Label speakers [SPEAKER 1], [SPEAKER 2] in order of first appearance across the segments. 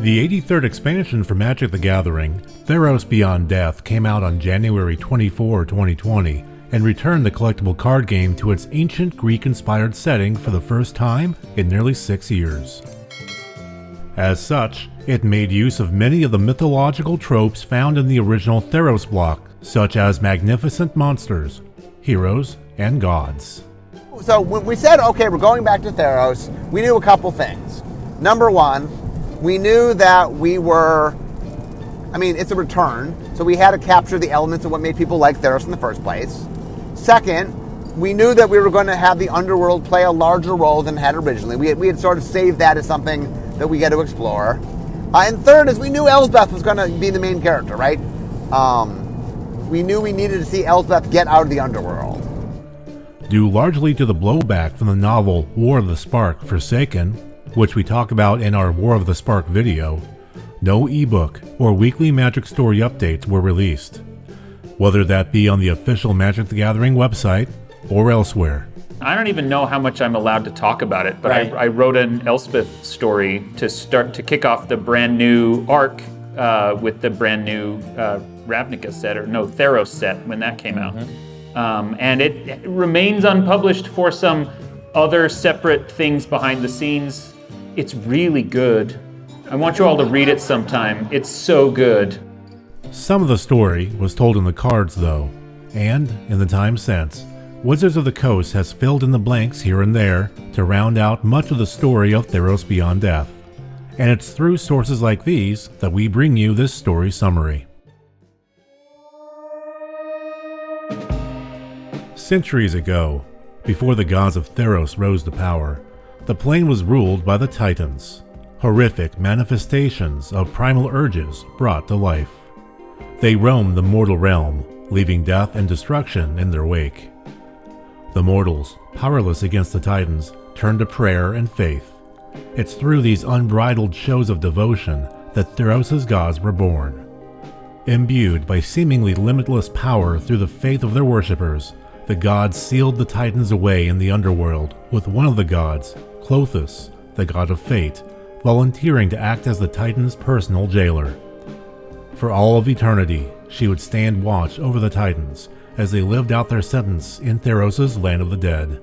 [SPEAKER 1] The 83rd expansion for Magic the Gathering, Theros Beyond Death, came out on January 24, 2020, and returned the collectible card game to its ancient Greek-inspired setting for the first time in nearly 6 years. As such, it made use of many of the mythological tropes found in the original Theros block, such as magnificent monsters, heroes, and gods.
[SPEAKER 2] So when we said, okay, we're going back to Theros, we knew a couple things. Number one, we knew that it's a return, so we had to capture the elements of what made people like Theros in the first place. Second, we knew that we were going to have the underworld play a larger role than it had originally. We had sort of saved that as something that we get to explore. And third is we knew Elsbeth was going to be the main character, right? We knew we needed to see Elsbeth get out of the underworld.
[SPEAKER 1] Due largely to the blowback from the novel War of the Spark Forsaken, which we talk about in our War of the Spark video, no ebook or weekly Magic Story updates were released, whether that be on the official Magic the Gathering website or elsewhere.
[SPEAKER 3] I don't even know how much I'm allowed to talk about it, but
[SPEAKER 2] Right.
[SPEAKER 3] I wrote an Elspeth story to kick off the brand new arc with the brand new Ravnica set, Theros set when that came out. And it remains unpublished for some other separate things behind the scenes. It's really good. I want you all to read it sometime. It's so good.
[SPEAKER 1] Some of the story was told in the cards though, and in the time since, Wizards of the Coast has filled in the blanks here and there to round out much of the story of Theros Beyond Death. And it's through sources like these that we bring you this story summary. Centuries ago, before the gods of Theros rose to power, the plane was ruled by the Titans, horrific manifestations of primal urges brought to life. They roamed the mortal realm, leaving death and destruction in their wake. The mortals, powerless against the Titans, turned to prayer and faith. It's through these unbridled shows of devotion that Theros' gods were born. Imbued by seemingly limitless power through the faith of their worshippers, the gods sealed the Titans away in the underworld, with one of the gods, Vorthos, the god of fate, volunteering to act as the Titans' personal jailer. For all of eternity, she would stand watch over the Titans as they lived out their sentence in Theros' land of the dead.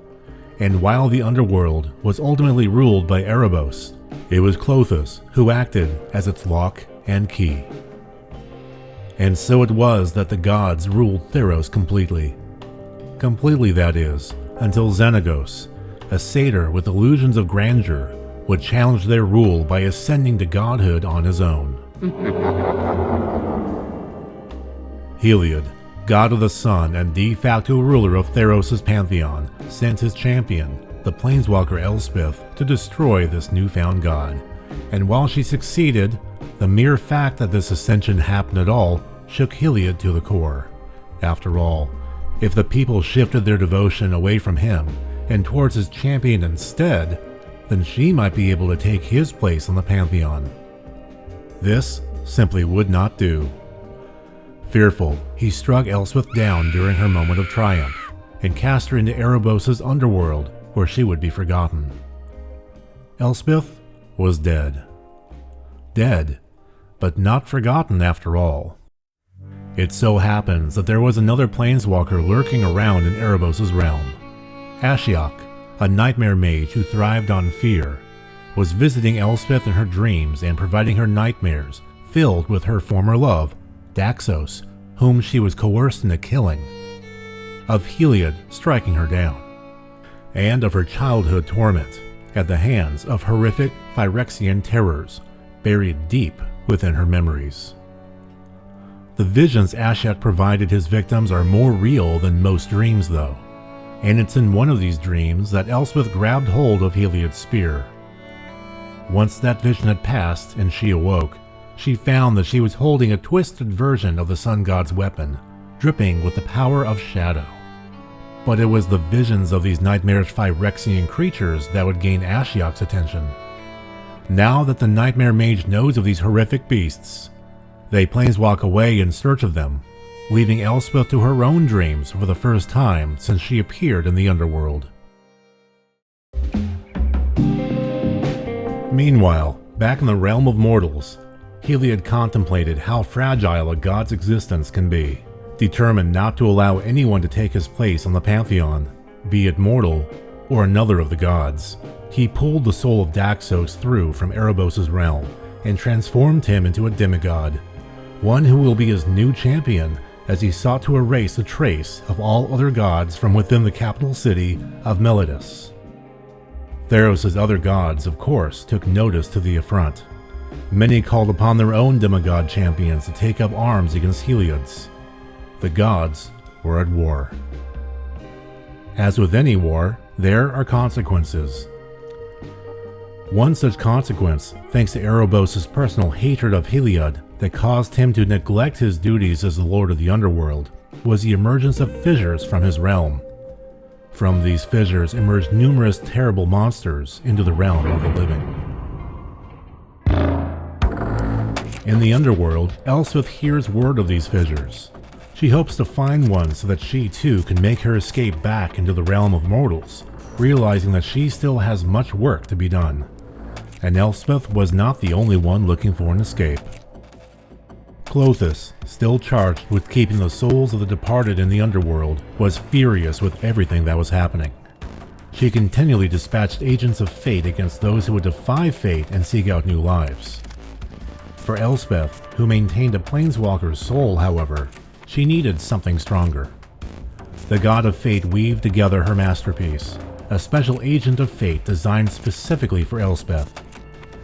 [SPEAKER 1] And while the underworld was ultimately ruled by Erebos, it was Vorthos who acted as its lock and key. And so it was that the gods ruled Theros completely. Completely, that is, until Xenagos, a satyr with illusions of grandeur, would challenge their rule by ascending to godhood on his own. Heliod, god of the sun and de facto ruler of Theros' pantheon, sent his champion, the planeswalker Elspeth, to destroy this newfound god. And while she succeeded, the mere fact that this ascension happened at all shook Heliod to the core. After all, if the people shifted their devotion away from him and towards his champion instead, then she might be able to take his place on the pantheon. This simply would not do. Fearful, he struck Elspeth down during her moment of triumph and cast her into Erebos' underworld, where she would be forgotten. Elspeth was dead. Dead, but not forgotten after all. It so happens that there was another planeswalker lurking around in Erebos' realm. Ashiok, a nightmare mage who thrived on fear, was visiting Elspeth in her dreams and providing her nightmares filled with her former love, Daxos, whom she was coerced into killing, of Heliod striking her down, and of her childhood torment at the hands of horrific Phyrexian terrors buried deep within her memories. The visions Ashiok provided his victims are more real than most dreams though, and it's in one of these dreams that Elspeth grabbed hold of Heliod's spear. Once that vision had passed and she awoke, she found that she was holding a twisted version of the sun god's weapon, dripping with the power of shadow. But it was the visions of these nightmarish Phyrexian creatures that would gain Ashiok's attention. Now that the nightmare mage knows of these horrific beasts, they planeswalk away in search of them, leaving Elspeth to her own dreams for the first time since she appeared in the underworld. Meanwhile, Back in the realm of mortals, Heliod contemplated how fragile a god's existence can be, determined not to allow anyone to take his place on the pantheon, be it mortal or another of the gods. He pulled the soul of Daxos through from Erebos' realm and transformed him into a demigod, one who will be his new champion as he sought to erase a trace of all other gods from within the capital city of Melidus. Theros' other gods, of course, took notice to the affront. Many called upon their own demigod champions to take up arms against Heliod's. The gods were at war. As with any war, there are consequences. One such consequence, thanks to Erebos' personal hatred of Heliod that caused him to neglect his duties as the Lord of the Underworld, was the emergence of fissures from his realm. From these fissures emerged numerous terrible monsters into the realm of the living. In the Underworld, Elspeth hears word of these fissures. She hopes to find one so that she too can make her escape back into the realm of mortals, realizing that she still has much work to be done. And Elspeth was not the only one looking for an escape. Clothis, still charged with keeping the souls of the departed in the Underworld, was furious with everything that was happening. She continually dispatched agents of fate against those who would defy fate and seek out new lives. For Elspeth, who maintained a planeswalker's soul, however, she needed something stronger. The god of fate weaved together her masterpiece, a special agent of fate designed specifically for Elspeth.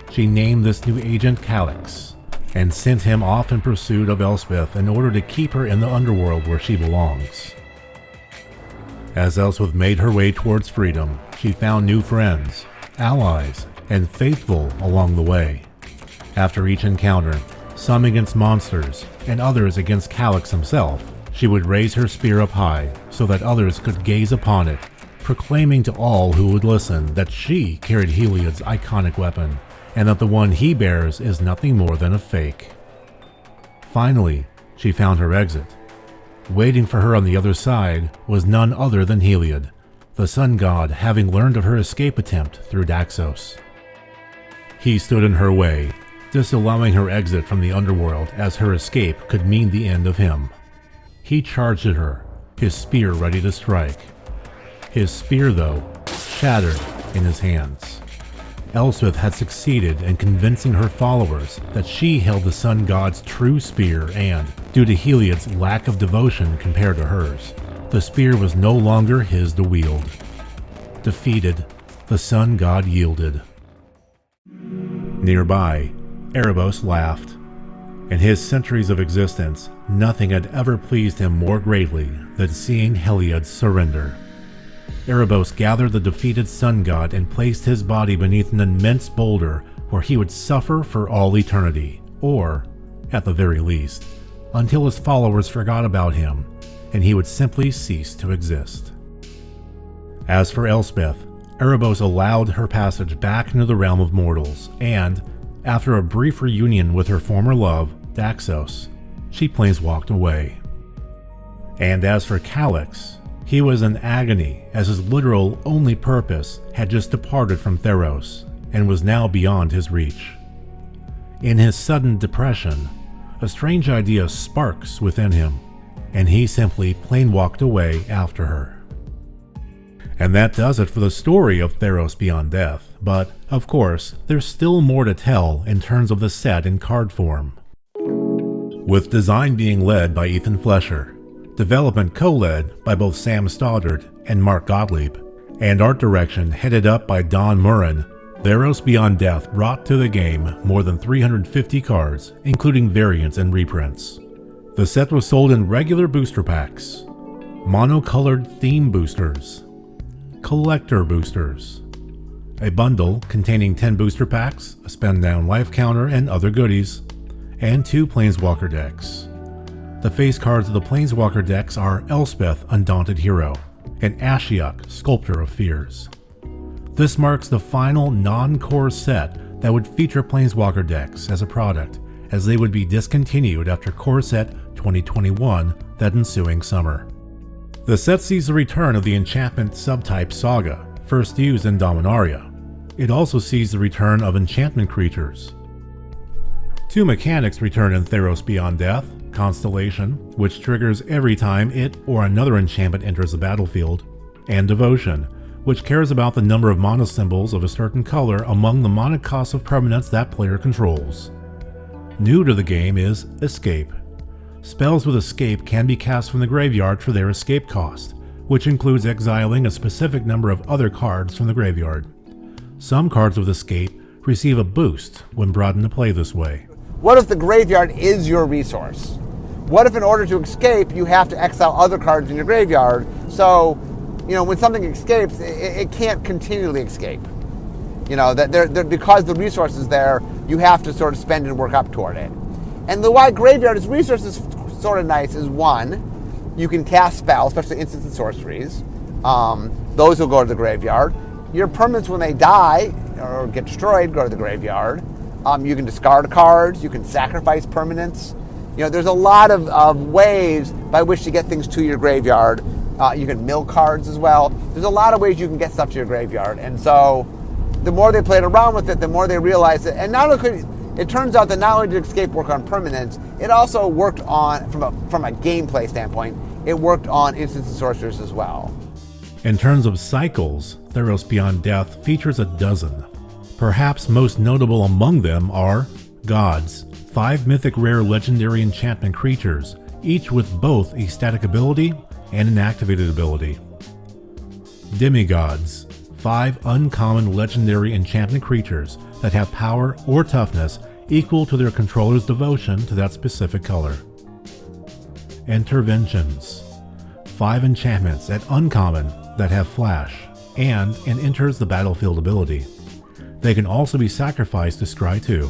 [SPEAKER 1] She named this new agent Calyx, and sent him off in pursuit of Elspeth in order to keep her in the Underworld where she belongs. As Elspeth made her way towards freedom, she found new friends, allies, and faithful along the way. After each encounter, some against monsters, and others against Calyx himself, she would raise her spear up high so that others could gaze upon it, proclaiming to all who would listen that she carried Heliod's iconic weapon, and that the one he bears is nothing more than a fake. Finally, she found her exit. Waiting for her on the other side was none other than Heliod, the sun god having learned of her escape attempt through Daxos. He stood in her way, disallowing her exit from the Underworld as her escape could mean the end of him. He charged at her, his spear ready to strike. His spear, though, shattered in his hands. Elspeth had succeeded in convincing her followers that she held the sun god's true spear and, due to Heliod's lack of devotion compared to hers, the spear was no longer his to wield. Defeated, the sun god yielded. Nearby, Erebos laughed. In his centuries of existence, nothing had ever pleased him more greatly than seeing Heliod surrender. Erebos gathered the defeated sun god and placed his body beneath an immense boulder where he would suffer for all eternity, or, at the very least, until his followers forgot about him, and he would simply cease to exist. As for Elspeth, Erebos allowed her passage back into the realm of mortals, and, after a brief reunion with her former love, Daxos, she planeswalked away. And as for Calyx, he was in agony as his literal only purpose had just departed from Theros and was now beyond his reach. In his sudden depression, a strange idea sparks within him, and he simply planewalked away after her. And that does it for the story of Theros Beyond Death, but, of course, there's still more to tell in terms of the set in card form. With design being led by Ethan Flesher, development co-led by both Sam Stoddard and Mark Gottlieb, and art direction headed up by Don Murrin, Theros Beyond Death brought to the game more than 350 cards, including variants and reprints. The set was sold in regular booster packs, monocolored theme boosters, collector boosters, a bundle containing 10 booster packs, a spend down life counter and other goodies, and 2 Planeswalker decks. The face cards of the Planeswalker decks are Elspeth, Undaunted Hero, and Ashiok, Sculptor of Fears. This marks the final non-core set that would feature Planeswalker decks as a product, as they would be discontinued after Core Set 2021 that ensuing summer. The set sees the return of the enchantment subtype Saga, first used in Dominaria. It also sees the return of enchantment creatures. 2 mechanics return in Theros Beyond Death: Constellation, which triggers every time it or another enchantment enters the battlefield, and Devotion, which cares about the number of mana symbols of a certain color among the mana costs of permanents that player controls. New to the game is Escape. Spells with Escape can be cast from the graveyard for their escape cost, which includes exiling a specific number of other cards from the graveyard. Some cards with Escape receive a boost when brought into play this way.
[SPEAKER 2] What if the graveyard is your resource? What if in order to escape, you have to exile other cards in your graveyard? So, when something escapes, it can't continually escape. That because the resource is there, you have to sort of spend and work up toward it. And the why graveyard is resources sort of nice is, one, you can cast spells, especially instants and sorceries. Those will go to the graveyard. Your permanents, when they die or get destroyed, go to the graveyard. You can discard cards. You can sacrifice permanents. There's a lot of ways by which to get things to your graveyard. You can mill cards as well. There's a lot of ways you can get stuff to your graveyard. And so the more they played around with it, the more they realized it. And not only it turns out that not only did Escape work on permanents, it also worked on, from a gameplay standpoint, it worked on instants and sorcerers as well.
[SPEAKER 1] In terms of cycles, Theros Beyond Death features a dozen. Perhaps most notable among them are Gods, 5 mythic rare legendary enchantment creatures, each with both a static ability and an activated ability. Demigods, 5 uncommon legendary enchantment creatures that have power or toughness equal to their controller's devotion to that specific color. Interventions, 5 enchantments at uncommon that have flash and an enters the battlefield ability. They can also be sacrificed to scry 2.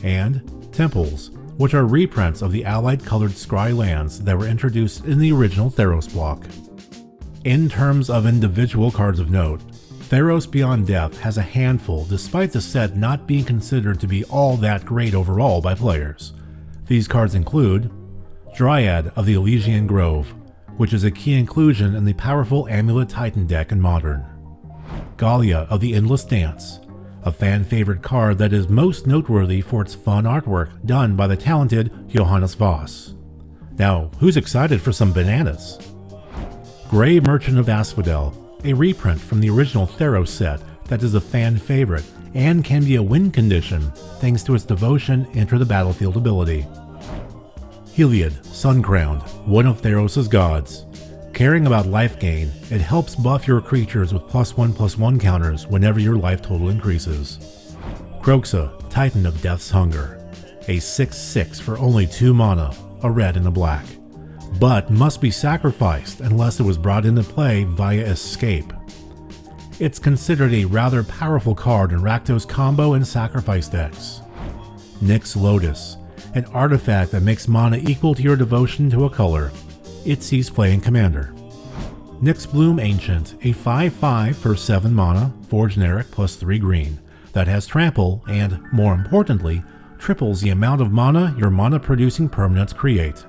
[SPEAKER 1] And Temples, which are reprints of the allied colored scry lands that were introduced in the original Theros block. In terms of individual cards of note, Theros Beyond Death has a handful despite the set not being considered to be all that great overall by players. These cards include Dryad of the Elysian Grove, which is a key inclusion in the powerful Amulet Titan deck in Modern. Gallia of the Endless Dance, a fan-favorite card that is most noteworthy for its fun artwork done by the talented Johannes Voss. Now, who's excited for some bananas? Grey Merchant of Asphodel, a reprint from the original Theros set that is a fan favorite and can be a win condition thanks to its devotion enter the battlefield ability. Heliod, Suncrowned, one of Theros' gods. Caring about life gain, it helps buff your creatures with +1/+1 counters whenever your life total increases. Kroxa, Titan of Death's Hunger, a 6/6 for only 2 mana, a red and a black, but must be sacrificed unless it was brought into play via Escape. It's considered a rather powerful card in Rakdos combo and sacrifice decks. Nyx Lotus, an artifact that makes mana equal to your devotion to a color. It sees play in Commander. Nyx Bloom Ancient, a 5/5 for 7 mana, 4 generic +3 green, that has trample and, more importantly, triples the amount of mana your mana-producing permanents create.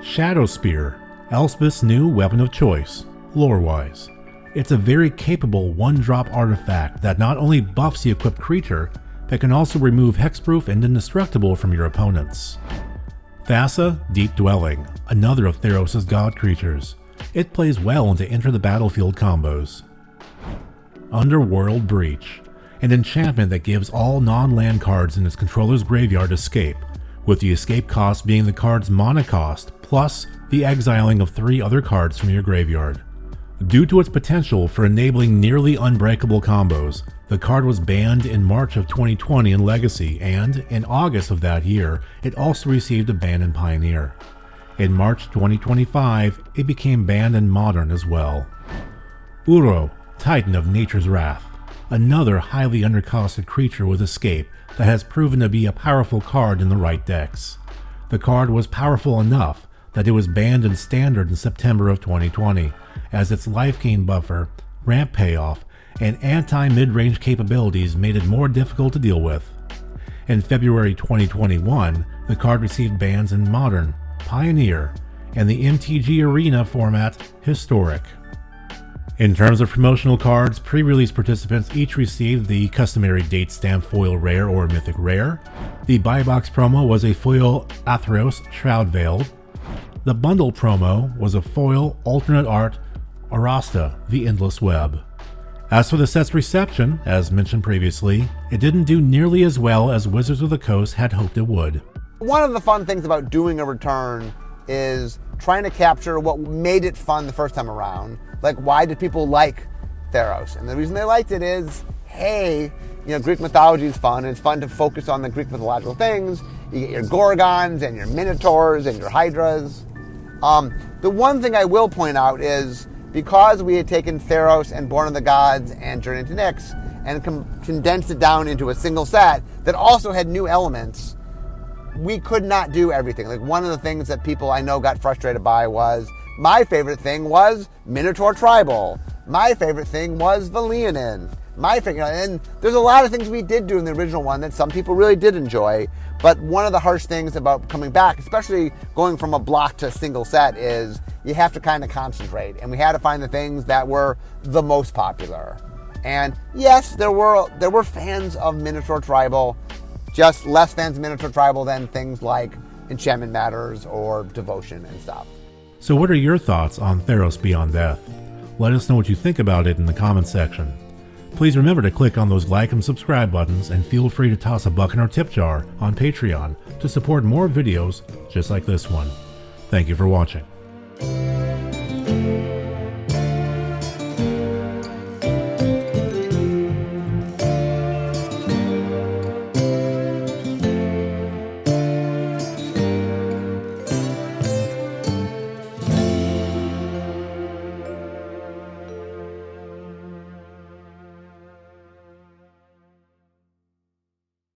[SPEAKER 1] Shadow Spear, Elspeth's new weapon of choice, lore-wise. It's a very capable 1-drop artifact that not only buffs the equipped creature, but can also remove hexproof and indestructible from your opponents. Thassa, Deep Dwelling, another of Theros' god creatures. It plays well into enter the battlefield combos. Underworld Breach, an enchantment that gives all non-land cards in its controller's graveyard escape, with the escape cost being the card's mana cost plus the exiling of 3 other cards from your graveyard. Due to its potential for enabling nearly unbreakable combos, the card was banned in March of 2020 in Legacy, and in August of that year, it also received a ban in Pioneer. In March 2025, it became banned in Modern as well. Uro, Titan of Nature's Wrath, another highly undercosted creature with Escape that has proven to be a powerful card in the right decks. The card was powerful enough that it was banned in Standard in September of 2020, as its life gain buffer, ramp payoff, and anti-mid-range capabilities made it more difficult to deal with. In February 2021, the card received bans in Modern, Pioneer, and the MTG Arena format Historic. In terms of promotional cards, pre-release participants each received the customary date stamp foil rare or mythic rare. The buy box promo was a foil Athros Shroud Veiled. The bundle promo was a foil alternate art Arasta, the Endless Web. As for the set's reception, as mentioned previously, it didn't do nearly as well as Wizards of the Coast had hoped it would.
[SPEAKER 2] One of the fun things about doing a return is trying to capture what made it fun the first time around. Like, why did people like Theros? And the reason they liked it is, hey, Greek mythology is fun, and it's fun to focus on the Greek mythological things. You get your Gorgons and your Minotaurs and your Hydras. The one thing I will point out is, because we had taken Theros and Born of the Gods and Journey into Nyx and condensed it down into a single set that also had new elements, we could not do everything. Like, one of the things that people I know got frustrated by was, my favorite thing was Minotaur Tribal. My favorite thing was Valianin. And there's a lot of things we did do in the original one that some people really did enjoy. But one of the harsh things about coming back, especially going from a block to a single set, is you have to kind of concentrate. And we had to find the things that were the most popular. And yes, there were fans of Minotaur Tribal, just less fans of Minotaur Tribal than things like Enchantment Matters or Devotion and stuff.
[SPEAKER 1] So what are your thoughts on Theros Beyond Death? Let us know what you think about it in the comments section. Please remember to click on those like and subscribe buttons, and feel free to toss a buck in our tip jar on Patreon to support more videos just like this one. Thank you for watching.